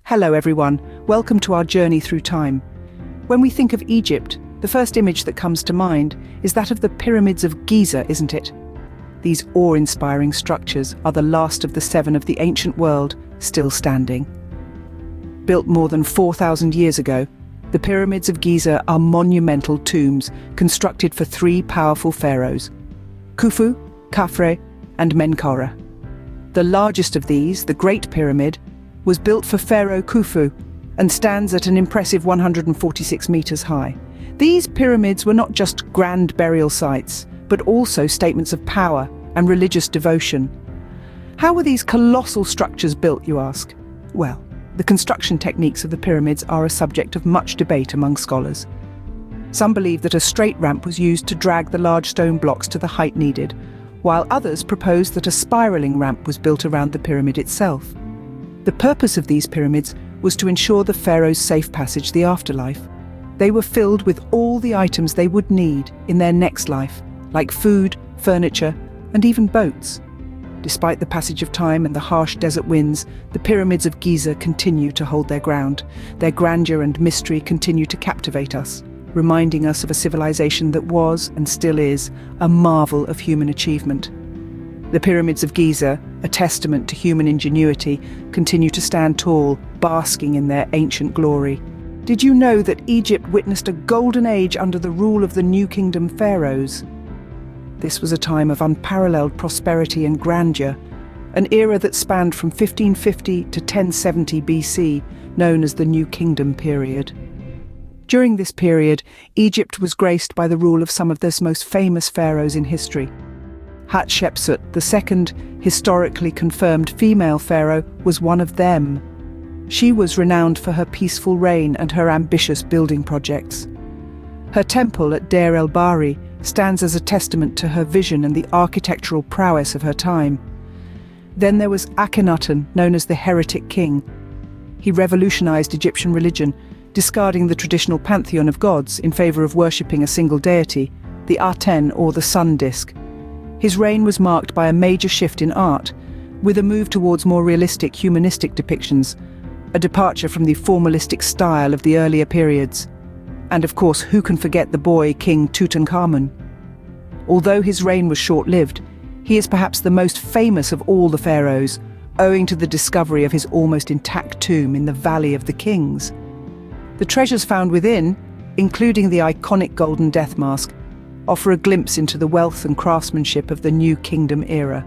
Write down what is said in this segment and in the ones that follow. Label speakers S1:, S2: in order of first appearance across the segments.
S1: Hello everyone, welcome to our journey through time. When we think of Egypt, the first image that comes to mind is that of the pyramids of Giza, isn't it? These awe-inspiring structures are the last of the seven of the ancient world still standing. Built more than 4,000 years ago, the pyramids of Giza are monumental tombs constructed for three powerful pharaohs, Khufu, Khafre, and Menkaure. The largest of these, the Great Pyramid, was built for Pharaoh Khufu and stands at an impressive 146 meters high. These pyramids were not just grand burial sites, but also statements of power and religious devotion. How were these colossal structures built, you ask? Well, the construction techniques of the pyramids are a subject of much debate among scholars. Some believe that a straight ramp was used to drag the large stone blocks to the height needed, while others propose that a spiraling ramp was built around the pyramid itself. The purpose of these pyramids was to ensure the pharaoh's safe passage to the afterlife. They were filled with all the items they would need in their next life, like food, furniture, and even boats. Despite the passage of time and the harsh desert winds, the pyramids of Giza continue to hold their ground. Their grandeur and mystery continue to captivate us, reminding us of a civilization that was, and still is, a marvel of human achievement. The pyramids of Giza, a testament to human ingenuity, continue to stand tall, basking in their ancient glory. Did you know that Egypt witnessed a golden age under the rule of the New Kingdom pharaohs? This was a time of unparalleled prosperity and grandeur, an era that spanned from 1550 to 1070 BC, known as the New Kingdom period. During this period, Egypt was graced by the rule of some of the most famous pharaohs in history. Hatshepsut, the second historically confirmed female pharaoh, was one of them. She was renowned for her peaceful reign and her ambitious building projects. Her temple at Deir el-Bahari stands as a testament to her vision and the architectural prowess of her time. Then there was Akhenaten, known as the Heretic King. He revolutionized Egyptian religion, discarding the traditional pantheon of gods in favor of worshipping a single deity, the Aten or the sun disk. His reign was marked by a major shift in art, with a move towards more realistic humanistic depictions, a departure from the formalistic style of the earlier periods. And of course, who can forget the boy King Tutankhamun? Although his reign was short-lived, he is perhaps the most famous of all the pharaohs, owing to the discovery of his almost intact tomb in the Valley of the Kings. The treasures found within, including the iconic golden death mask, offer a glimpse into the wealth and craftsmanship of the New Kingdom era.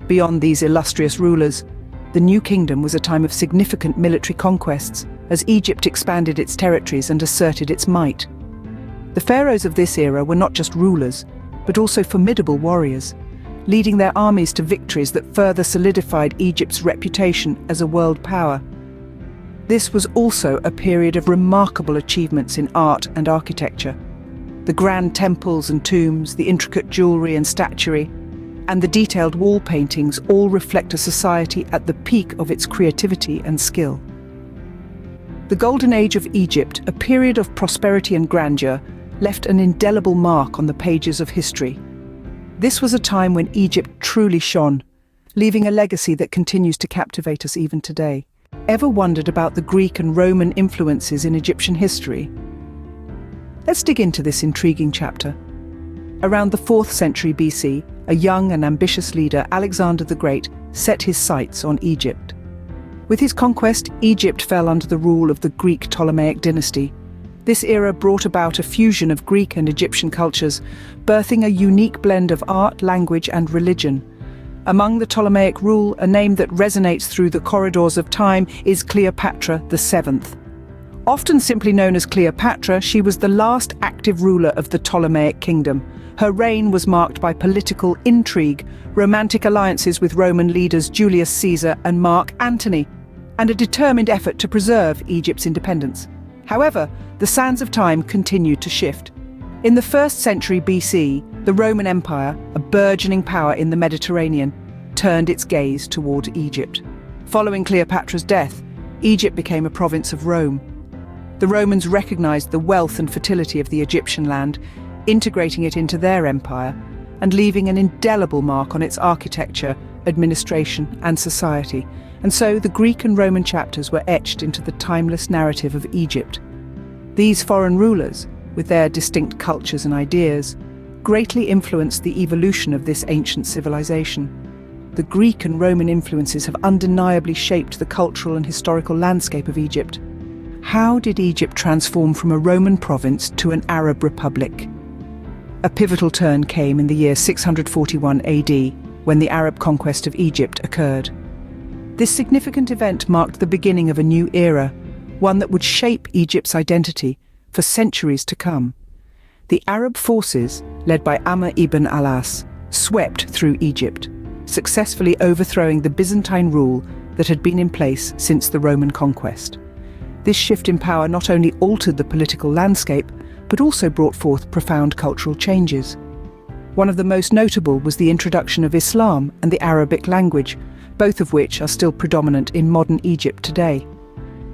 S1: Beyond these illustrious rulers, the New Kingdom was a time of significant military conquests as Egypt expanded its territories and asserted its might. The pharaohs of this era were not just rulers, but also formidable warriors, leading their armies to victories that further solidified Egypt's reputation as a world power. This was also a period of remarkable achievements in art and architecture. The grand temples and tombs, the intricate jewelry and statuary, and the detailed wall paintings all reflect a society at the peak of its creativity and skill. The Golden Age of Egypt, a period of prosperity and grandeur, left an indelible mark on the pages of history. This was a time when Egypt truly shone, leaving a legacy that continues to captivate us even today. Ever wondered about the Greek and Roman influences in Egyptian history? Let's dig into this intriguing chapter. Around the 4th century BC, a young and ambitious leader, Alexander the Great, set his sights on Egypt. With his conquest, Egypt fell under the rule of the Greek Ptolemaic dynasty. This era brought about a fusion of Greek and Egyptian cultures, birthing a unique blend of art, language, and religion. Among the Ptolemaic rule, a name that resonates through the corridors of time is Cleopatra VII. Often simply known as Cleopatra, she was the last active ruler of the Ptolemaic kingdom. Her reign was marked by political intrigue, romantic alliances with Roman leaders Julius Caesar and Mark Antony, and a determined effort to preserve Egypt's independence. However, the sands of time continued to shift. In the 1st century BC, the Roman Empire, a burgeoning power in the Mediterranean, turned its gaze toward Egypt. Following Cleopatra's death, Egypt became a province of Rome. The Romans recognized the wealth and fertility of the Egyptian land, integrating it into their empire and leaving an indelible mark on its architecture, administration, and society, and so the Greek and Roman chapters were etched into the timeless narrative of Egypt. These foreign rulers, with their distinct cultures and ideas, greatly influenced the evolution of this ancient civilization. The Greek and Roman influences have undeniably shaped the cultural and historical landscape of Egypt. How did Egypt transform from a Roman province to an Arab republic? A pivotal turn came in the year 641 AD, when the Arab conquest of Egypt occurred. This significant event marked the beginning of a new era, one that would shape Egypt's identity for centuries to come. The Arab forces, led by Amr ibn al-As, swept through Egypt, successfully overthrowing the Byzantine rule that had been in place since the Roman conquest. This shift in power not only altered the political landscape, but also brought forth profound cultural changes. One of the most notable was the introduction of Islam and the Arabic language, both of which are still predominant in modern Egypt today.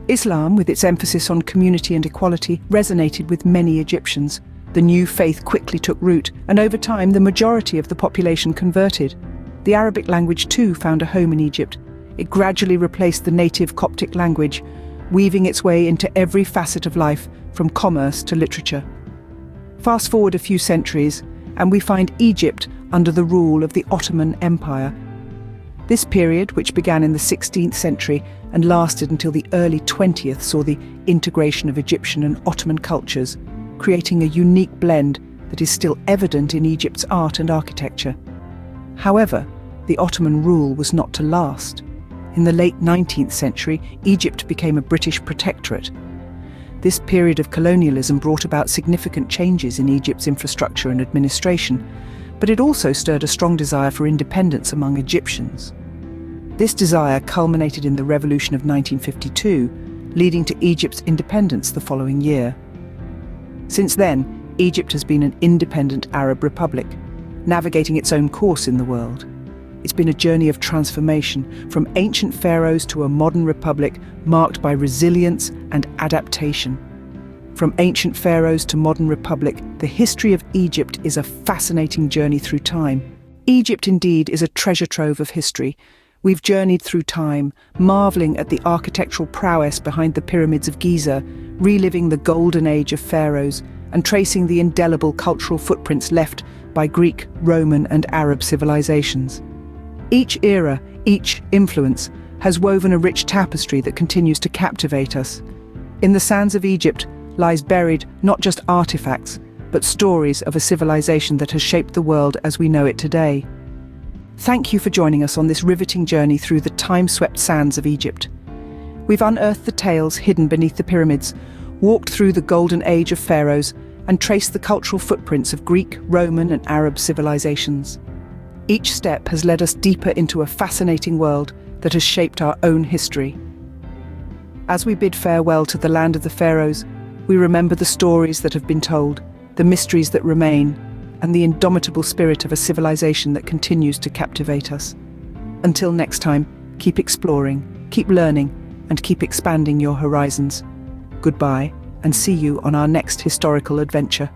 S1: Islam, with its emphasis on community and equality, resonated with many Egyptians. The new faith quickly took root, and over time the majority of the population converted. The Arabic language too found a home in Egypt. It gradually replaced the native Coptic language, weaving its way into every facet of life, from commerce to literature. Fast forward a few centuries, and we find Egypt under the rule of the Ottoman Empire. This period, which began in the 16th century and lasted until the early 20th, saw the integration of Egyptian and Ottoman cultures, creating a unique blend that is still evident in Egypt's art and architecture. However, the Ottoman rule was not to last. In the late 19th century, Egypt became a British protectorate. This period of colonialism brought about significant changes in Egypt's infrastructure and administration, but it also stirred a strong desire for independence among Egyptians. This desire culminated in the Revolution of 1952, leading to Egypt's independence the following year. Since then, Egypt has been an independent Arab republic, navigating its own course in the world. It's been a journey of transformation, from ancient pharaohs to a modern republic marked by resilience and adaptation. From ancient pharaohs to modern republic, the history of Egypt is a fascinating journey through time. Egypt indeed is a treasure trove of history. We've journeyed through time, marveling at the architectural prowess behind the pyramids of Giza, reliving the golden age of pharaohs, and tracing the indelible cultural footprints left by Greek, Roman, and Arab civilizations. Each era, each influence, has woven a rich tapestry that continues to captivate us. In the sands of Egypt lies buried not just artifacts, but stories of a civilization that has shaped the world as we know it today. Thank you for joining us on this riveting journey through the time-swept sands of Egypt. We've unearthed the tales hidden beneath the pyramids, walked through the golden age of pharaohs, and traced the cultural footprints of Greek, Roman, and Arab civilizations. Each step has led us deeper into a fascinating world that has shaped our own history. As we bid farewell to the land of the pharaohs, we remember the stories that have been told, the mysteries that remain, and the indomitable spirit of a civilization that continues to captivate us. Until next time, keep exploring, keep learning, and keep expanding your horizons. Goodbye, and see you on our next historical adventure.